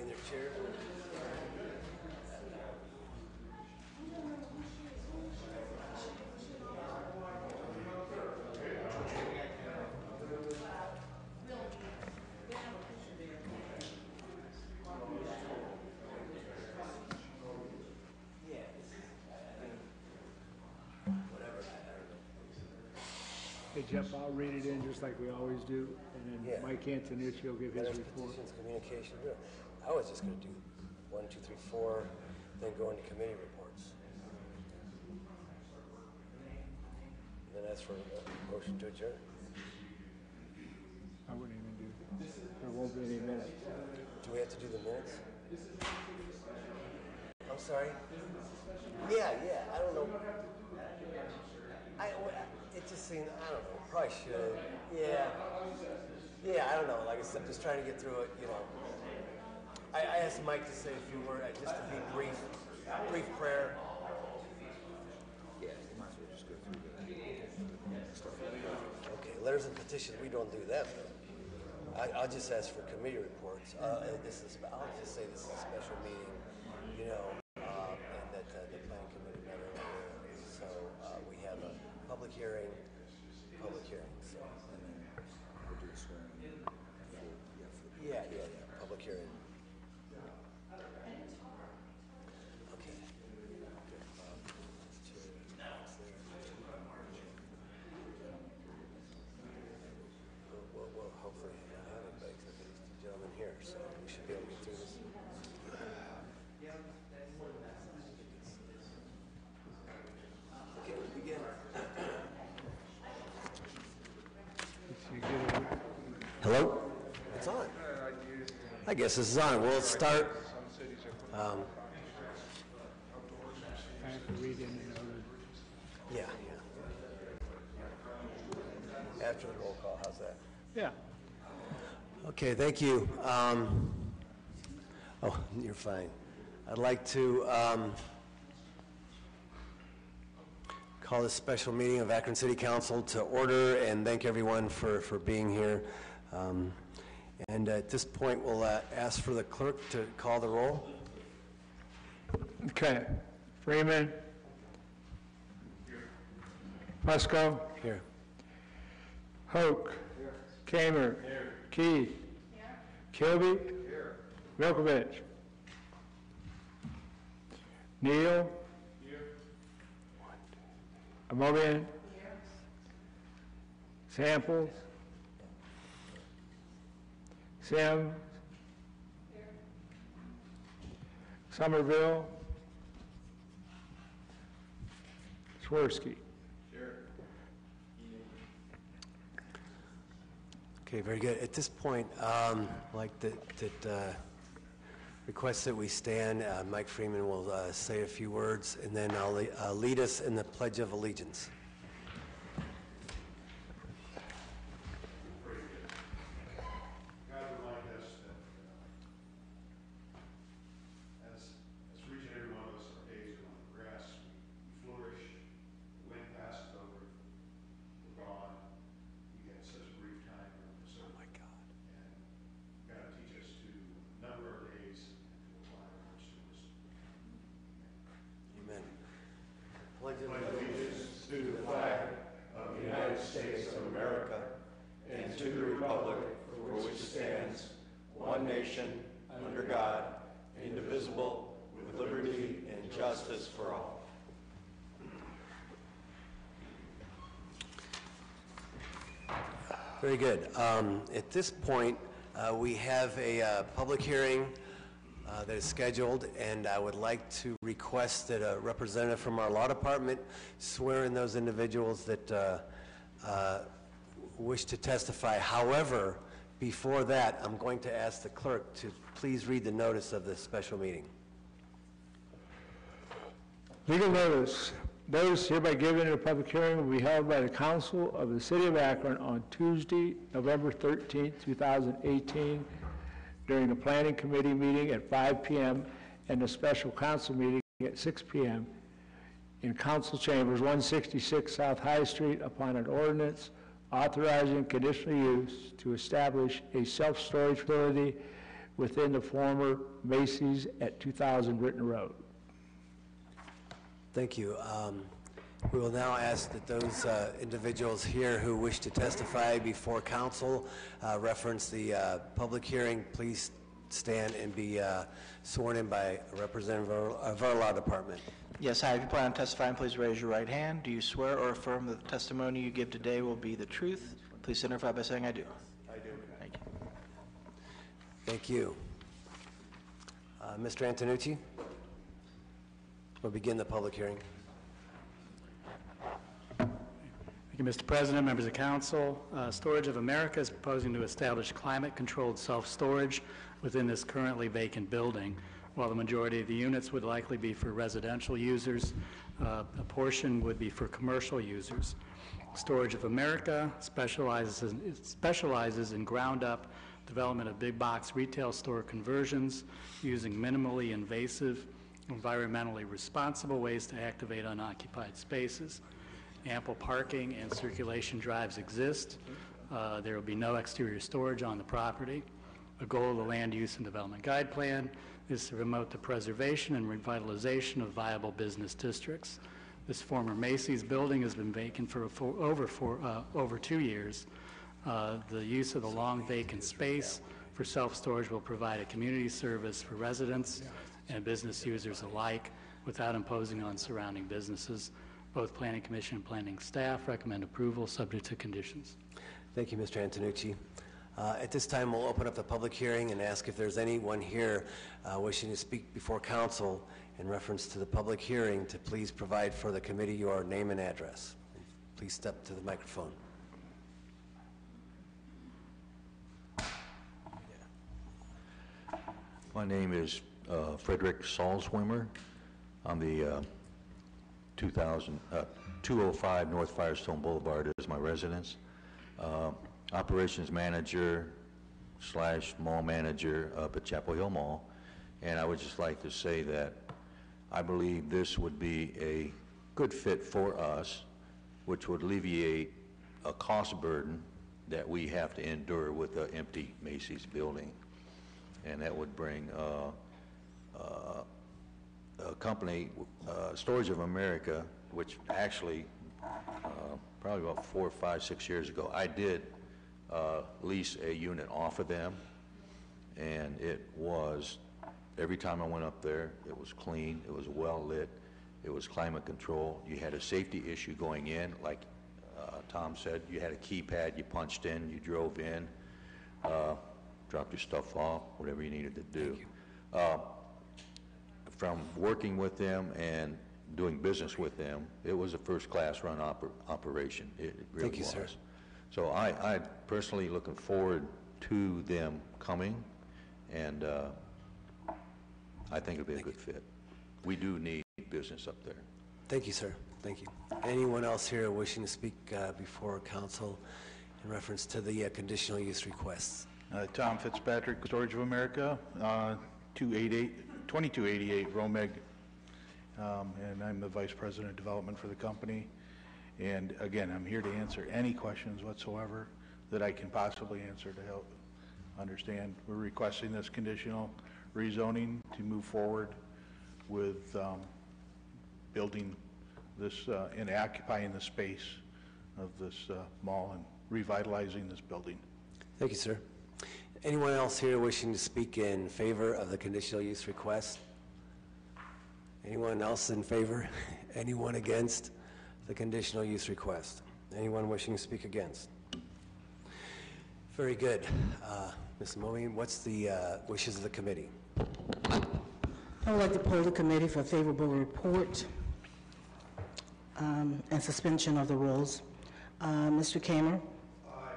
everybody in their chair. Hey Jeff, I'll read it in just like we always do, and then Mike Antonucci will give his Letters, report. petitions, communication. I was just going to do 1, 2, 3, 4, then go into committee reports. And then ask for a motion to adjourn. I wouldn't even do that. There won't be any minutes. Do we have to do the minutes? I'm sorry? Yeah, I don't know. It just seemed, I don't know, probably should. Yeah, I don't know. Like I said, I'm just trying to get through it, you know. I asked Mike to say a few words, just to be brief prayer. Yeah, you might as well just go through the stuff. Okay, letters and petitions, we don't do that, though. I'll just ask for committee reports. I'll just say this is a special meeting, you know, and that the planning committee met earlier. So we have a public hearing, so. We'll do a swearing. Yeah, public hearing. Okay. Well, hopefully not have anybody except for these two gentlemen here, so we should be able to get through this. Okay, we begin. Hello? It's on. I guess this is on. We'll start. I have to read in another. Yeah. After the roll call, how's that? Yeah. Okay, thank you. Oh, you're fine. I'd like to call this special meeting of Akron City Council to order and thank everyone for being here. And at this point, we'll ask for the clerk to call the roll. Okay. Freeman. Here. Fusco. Here. Hoke. Here. Kamer. Here. Keith. Here. Kilby. Here. Milkovich. Neal. Here. Amobian. Here. Samples. Sims. Here. Somerville. Swirsky. Here. Okay, very good. At this point, I'd like to request that we stand. Mike Freeman will say a few words, and then I'll lead us in the Pledge of Allegiance. Very good. At this point, we have a public hearing that is scheduled, and I would like to request that a representative from our law department swear in those individuals that wish to testify. However, before that, I'm going to ask the clerk to please read the notice of this special meeting. Legal notice. Notice hereby given in a public hearing will be held by the Council of the City of Akron on Tuesday, November 13th, 2018, during the Planning Committee meeting at 5 p.m. and the Special Council meeting at 6 p.m. in Council Chambers, 166 South High Street, upon an ordinance authorizing conditional use to establish a self-storage facility within the former Macy's at 2000 Britton Road. Thank you. We will now ask that those individuals here who wish to testify before council reference the public hearing. Please stand and be sworn in by a representative of our law department. Yes, hi. If you plan on testifying, please raise your right hand. Do you swear or affirm that the testimony you give today will be the truth? Please signify by saying I do. I do. Thank you. Thank you. Mr. Antonucci, we'll begin the public hearing. Thank you, Mr. President, members of council. Storage of America is proposing to establish climate-controlled self-storage within this currently vacant building. While the majority of the units would likely be for residential users, a portion would be for commercial users. Storage of America specializes in ground-up development of big-box retail store conversions using minimally invasive, environmentally responsible ways to activate unoccupied spaces. Ample parking and circulation drives exist. There will be no exterior storage on the property. A goal of the Land Use and Development Guide Plan is to promote the preservation and revitalization of viable business districts. This former Macy's building has been vacant for over 2 years. The use of the long vacant space for self-storage will provide a community service for residents and business users alike without imposing on surrounding businesses. Both Planning Commission and planning staff recommend approval subject to conditions. Thank you, Mr. Antonucci. At this time, we'll open up the public hearing and ask if there's anyone here wishing to speak before council in reference to the public hearing to please provide for the committee your name and address. Please step to the microphone. My name is Frederick Salzwimmer. I'm the 205 North Firestone Boulevard is my residence. Operations manager / mall manager up at Chapel Hill Mall. And I would just like to say that I believe this would be a good fit for us, which would alleviate a cost burden that we have to endure with the empty Macy's building. And that would bring a company, Storage of America, which actually probably about 4, 5, 6 years ago, I did lease a unit off of them, and it was, every time I went up there, it was clean, it was well lit, it was climate control. You had a safety issue going in, like Tom said, you had a keypad, you punched in, you drove in, dropped your stuff off, whatever you needed to do. From working with them and doing business with them, it was a first-class run operation. It really Thank you, was. sir. So I personally looking forward to them coming, and I think it'll be a good fit. We do need business up there. Thank you, sir. Thank you. Anyone else here wishing to speak before council in reference to the conditional use requests? Tom Fitzpatrick, Storage of America, 2288 Romeg, and I'm the Vice President of Development for the company. And again, I'm here to answer any questions whatsoever that I can possibly answer to help understand. We're requesting this conditional rezoning to move forward with building this and occupying the space of this mall and revitalizing this building. Thank you, sir. Anyone else here wishing to speak in favor of the conditional use request? Anyone else in favor? Anyone against the conditional use request? Anyone wishing to speak against? Very good. Ms. Moeen, what's the wishes of the committee? I would like to poll the committee for a favorable report and suspension of the rules. Mr. Kamer? Aye.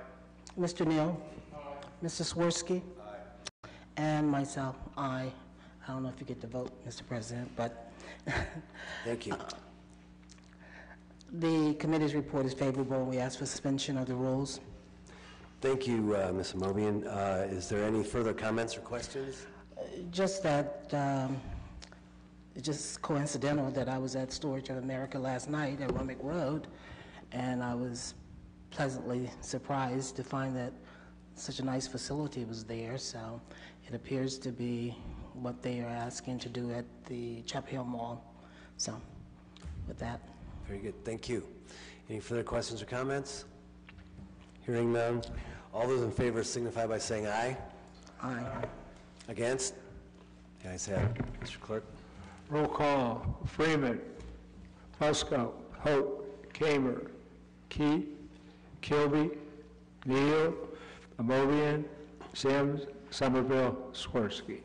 Mr. Neal? Aye. Mr. Swirsky? Aye. And myself, aye. I don't know if you get to vote, Mr. President, but... Thank you. The committee's report is favorable. We ask for suspension of the rules. Thank you, Ms. Mobian. Is there any further comments or questions? Just that, it's just coincidental that I was at Storage of America last night at Rummick Road, and I was pleasantly surprised to find that such a nice facility was there. So It appears to be what they are asking to do at the Chapel Hill Mall. So, with that. Very good, thank you. Any further questions or comments? Hearing none. All those in favor signify by saying aye. Aye. Against? The ayes have it. Mr. Clerk? Roll call. Freeman. Fusco. Hope. Kamer. Keith. Kilby. Neal. Amovian. Sims. Somerville. Swirsky.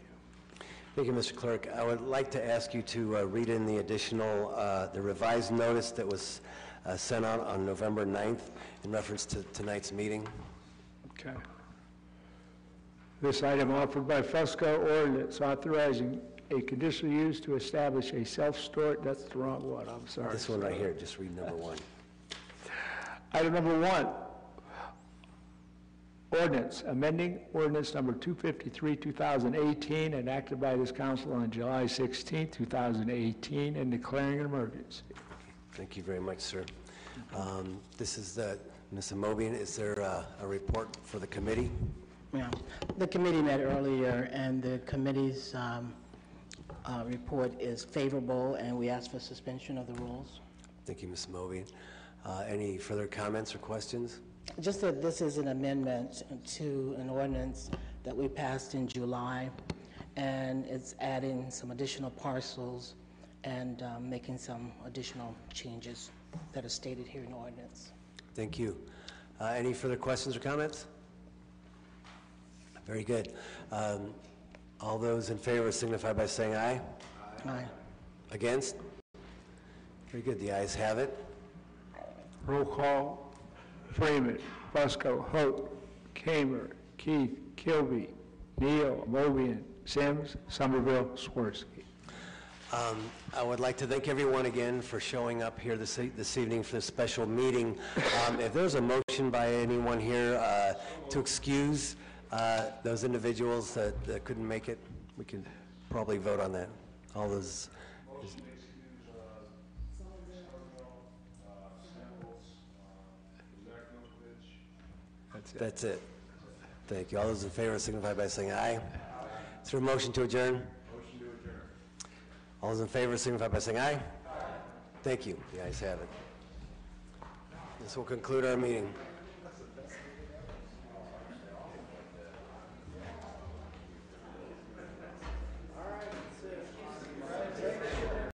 Thank you, Mr. Clerk. I would like to ask you to read in the additional, the revised notice that was sent out on November 9th in reference to tonight's meeting. Okay. This item offered by Fusco ordinance authorizing a conditional use to establish a self-storage, that's the wrong one, I'm sorry. This one right here, just read number 1. Item number 1, ordinance, amending ordinance number 253, 2018, enacted by this council on July 16, 2018, and declaring an emergency. Thank you very much, sir. This is Ms. Amobian, is there a report for the committee? Yeah, the committee met earlier, and the committee's report is favorable, and we ask for suspension of the rules. Thank you, Ms. Amobian. Any further comments or questions? Just that this is an amendment to an ordinance that we passed in July, and it's adding some additional parcels and making some additional changes that are stated here in the ordinance. Thank you. Any further questions or comments? Very good. All those in favor signify by saying aye. Aye. Against? Very good. The ayes have it. Roll call. Freeman. Fusco. Hope. Kamer. Keith. Kilby. Neal. Amovian. Sims. Somerville. Swirsky. I would like to thank everyone again for showing up here this evening for this special meeting. If there's a motion by anyone here to excuse those individuals that couldn't make it, we can probably vote on that. All those. That's it. Thank you. All those in favor signify by saying aye. Is there a motion to adjourn? Motion to adjourn. All those in favor signify by saying aye. Aye. Thank you. The ayes have it. This will conclude our meeting.